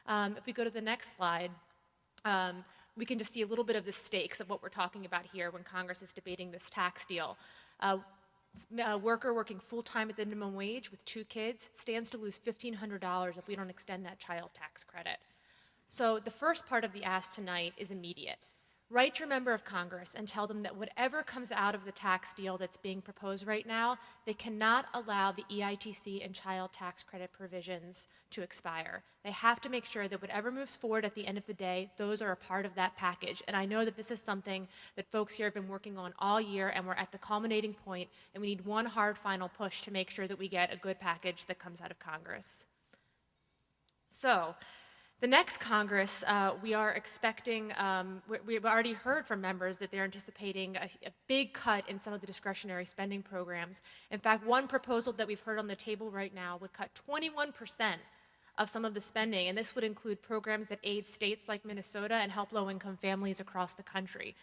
If we go to the next slide, we can just see a little bit of the stakes of what we're talking about here when Congress is debating this tax deal. A worker working full-time at the minimum wage with 2 kids stands to lose $1,500 if we don't extend that child tax credit. So the first part of the ask tonight is immediate. Write your member of Congress and tell them that whatever comes out of the tax deal that's being proposed right now, they cannot allow the EITC and child tax credit provisions to expire. They have to make sure that whatever moves forward at the end of the day, those are a part of that package. And I know that this is something that folks here have been working on all year, and we're at the culminating point, and we need one hard final push to make sure that we get a good package that comes out of Congress. So, the next Congress, we are expecting, we've already heard from members that they're anticipating a big cut in some of the discretionary spending programs. In fact, one proposal that we've heard on the table right now would cut 21% of some of the spending, and this would include programs that aid states like Minnesota and help low-income families across the country.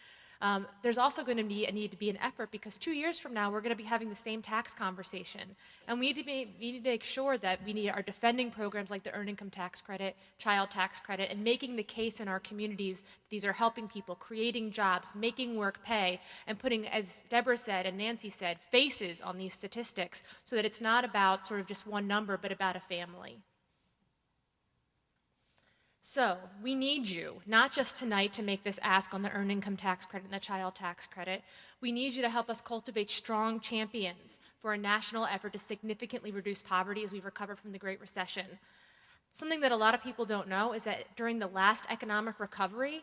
There's also going to be a need to be an effort because 2 years from now, we're going to be having the same tax conversation. And we need to make sure that we are defending programs like the Earned Income Tax Credit, Child Tax Credit, and making the case in our communities that these are helping people, creating jobs, making work pay, and putting, as Deborah said and Nancy said, faces on these statistics so that it's not about sort of just one number, but about a family. So, we need you, not just tonight to make this ask on the Earned Income Tax Credit and the Child Tax Credit. We need you to help us cultivate strong champions for a national effort to significantly reduce poverty as we recover from the Great Recession. Something that a lot of people don't know is that during the last economic recovery,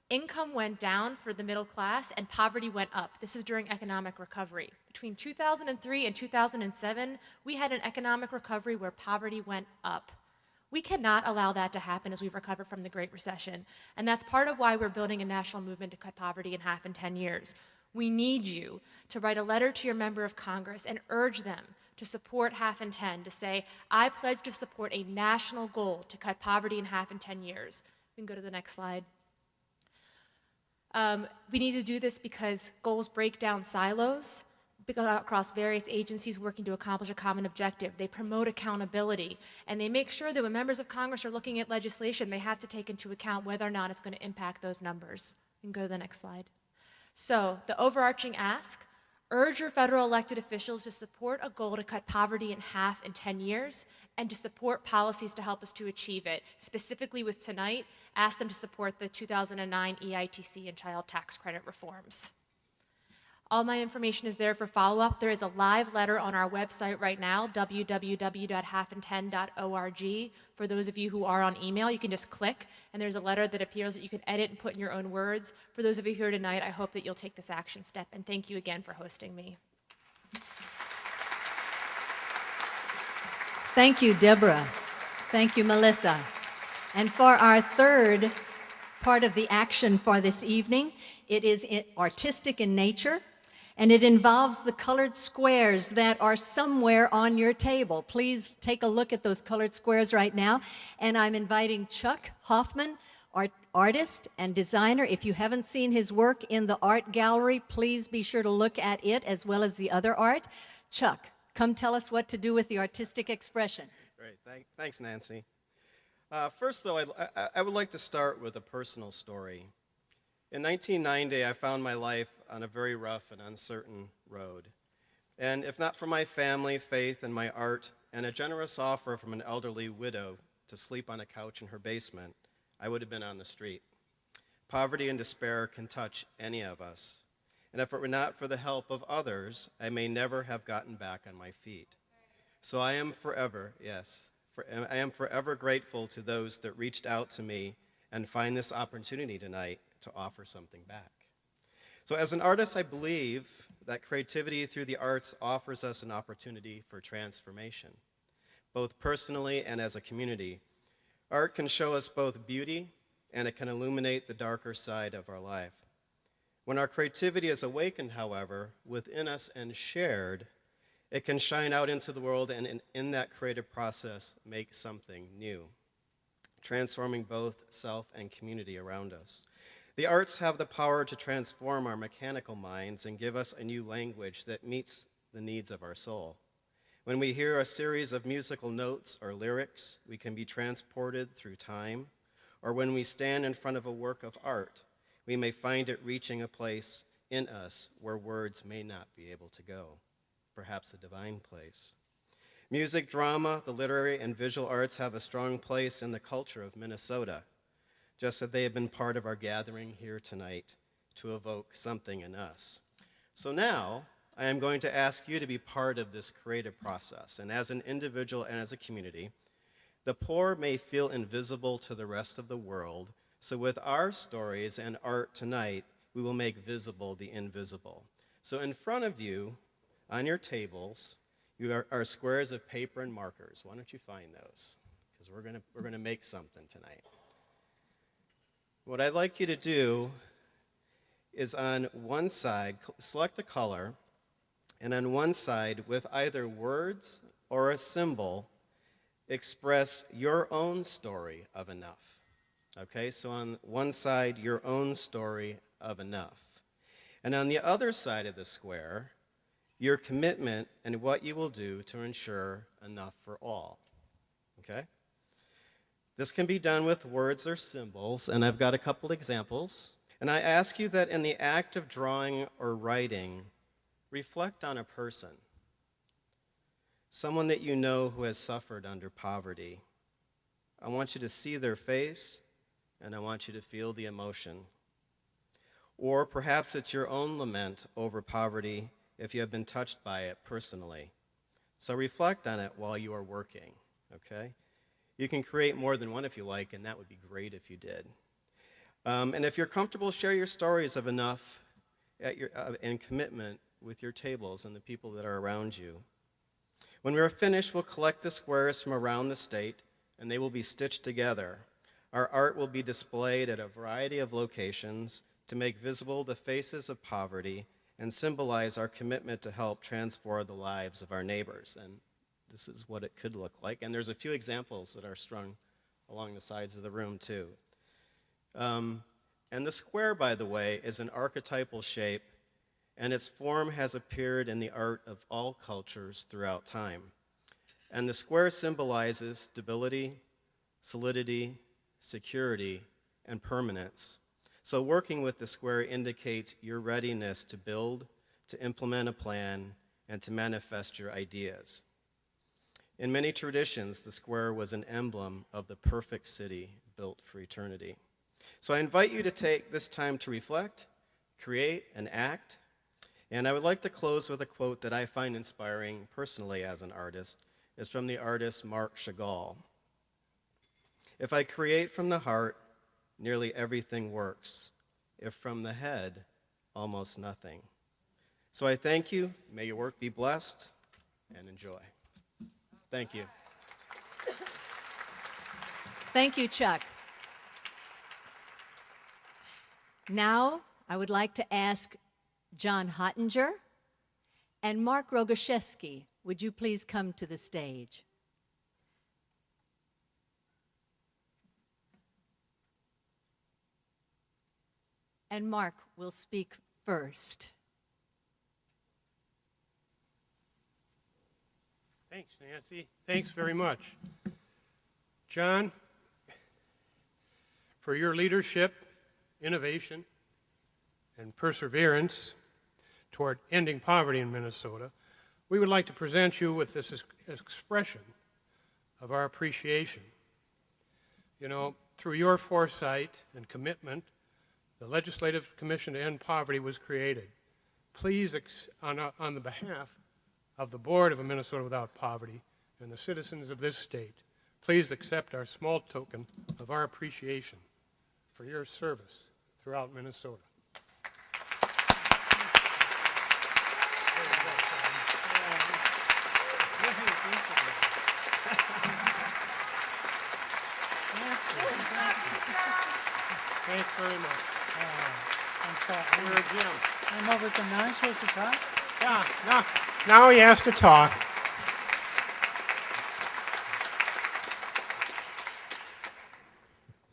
income went down for the middle class and poverty went up. This is during economic recovery. Between 2003 and 2007, we had an economic recovery where poverty went up. We cannot allow that to happen as we recover from the Great Recession. And that's part of why we're building a national movement to cut poverty in half in 10 years. We need you to write a letter to your member of Congress and urge them to support half in 10, to say, I pledge to support a national goal to cut poverty in half in 10 years. We can go to the next slide. We need to do this because goals break down silos across various agencies working to accomplish a common objective. They promote accountability, and they make sure that when members of Congress are looking at legislation, they have to take into account whether or not it's going to impact those numbers. You can go to the next slide. So, the overarching ask, urge your federal elected officials to support a goal to cut poverty in half in 10 years and to support policies to help us to achieve it. Specifically with tonight, ask them to support the 2009 EITC and child tax credit reforms. All my information is there for follow-up. There is a live letter on our website right now, www.halfin10.org. For those of you who are on email, you can just click, and there's a letter that appears that you can edit and put in your own words. For those of you here tonight, I hope that you'll take this action step, and thank you again for hosting me. Thank you, Deborah. Thank you, Melissa. And for our third part of the action for this evening, it is artistic in nature. And it involves the colored squares that are somewhere on your table. Please take a look at those colored squares right now. And I'm inviting Chuck Hoffman, artist and designer. If you haven't seen his work in the art gallery, please be sure to look at it as well as the other art. Chuck, come tell us what to do with the artistic expression. Great, thanks, Nancy. First, though, I would like to start with a personal story. In 1990, I found my life on a very rough and uncertain road. And if not for my family, faith, and my art, and a generous offer from an elderly widow to sleep on a couch in her basement, I would have been on the street. Poverty and despair can touch any of us. And if it were not for the help of others, I may never have gotten back on my feet. So I am forever, I am forever grateful to those that reached out to me and find this opportunity tonight to offer something back. So as an artist, I believe that creativity through the arts offers us an opportunity for transformation, both personally and as a community. Art can show us both beauty and it can illuminate the darker side of our life. When our creativity is awakened, however, within us and shared, it can shine out into the world and in that creative process make something new, transforming both self and community around us. The arts have the power to transform our mechanical minds and give us a new language that meets the needs of our soul. When we hear a series of musical notes or lyrics, we can be transported through time. Or when we stand in front of a work of art, we may find it reaching a place in us where words may not be able to go, perhaps a divine place. Music, drama, the literary and visual arts have a strong place in the culture of Minnesota, just as they have been part of our gathering here tonight to evoke something in us. So now, I am going to ask you to be part of this creative process, and as an individual and as a community, the poor may feel invisible to the rest of the world, so with our stories and art tonight, we will make visible the invisible. So in front of you, on your tables, are squares of paper and markers. Why don't you find those? Because we're gonna make something tonight. What I'd like you to do is on one side, select a color, and on one side, with either words or a symbol, express your own story of enough. Okay, so on one side, your own story of enough. And on the other side of the square, your commitment and what you will do to ensure enough for all. Okay? This can be done with words or symbols, and I've got a couple examples. And I ask you that in the act of drawing or writing, reflect on a person, someone that you know who has suffered under poverty. I want you to see their face, and I want you to feel the emotion. Or perhaps it's your own lament over poverty if you have been touched by it personally. So reflect on it while you are working, okay? You can create more than one if you like, and that would be great if you did. And if you're comfortable, share your stories of enough and commitment with your tables and the people that are around you. When we are finished, we'll collect the squares from around the state, and they will be stitched together. Our art will be displayed at a variety of locations to make visible the faces of poverty and symbolize our commitment to help transform the lives of our neighbors. And this is what it could look like. And there's a few examples that are strung along the sides of the room, too. And the square, by the way, is an archetypal shape, and its form has appeared in the art of all cultures throughout time. And the square symbolizes stability, solidity, security, and permanence. So working with the square indicates your readiness to build, to implement a plan, and to manifest your ideas. In many traditions, the square was an emblem of the perfect city built for eternity. So I invite you to take this time to reflect, create, and act. And I would like to close with a quote that I find inspiring personally as an artist. It's from the artist Marc Chagall. If I create from the heart, nearly everything works. If from the head, almost nothing. So I thank you. May your work be blessed, and enjoy. Thank you. Thank you, Chuck. Now, I would like to ask John Hottinger and Mark Rogaszewski, would you please come to the stage? And Mark will speak first. Thanks, Nancy. Thanks very much. John, for your leadership, innovation, and perseverance toward ending poverty in Minnesota, we would like to present you with this expression of our appreciation. You know, through your foresight and commitment, the Legislative Commission to End Poverty was created. Please, on the behalf of the Board of a Minnesota Without Poverty and the citizens of this state, please accept our small token of our appreciation for your service throughout Minnesota. Thanks very much. I'm over to now. I'm supposed to talk? Yeah, now he has to talk.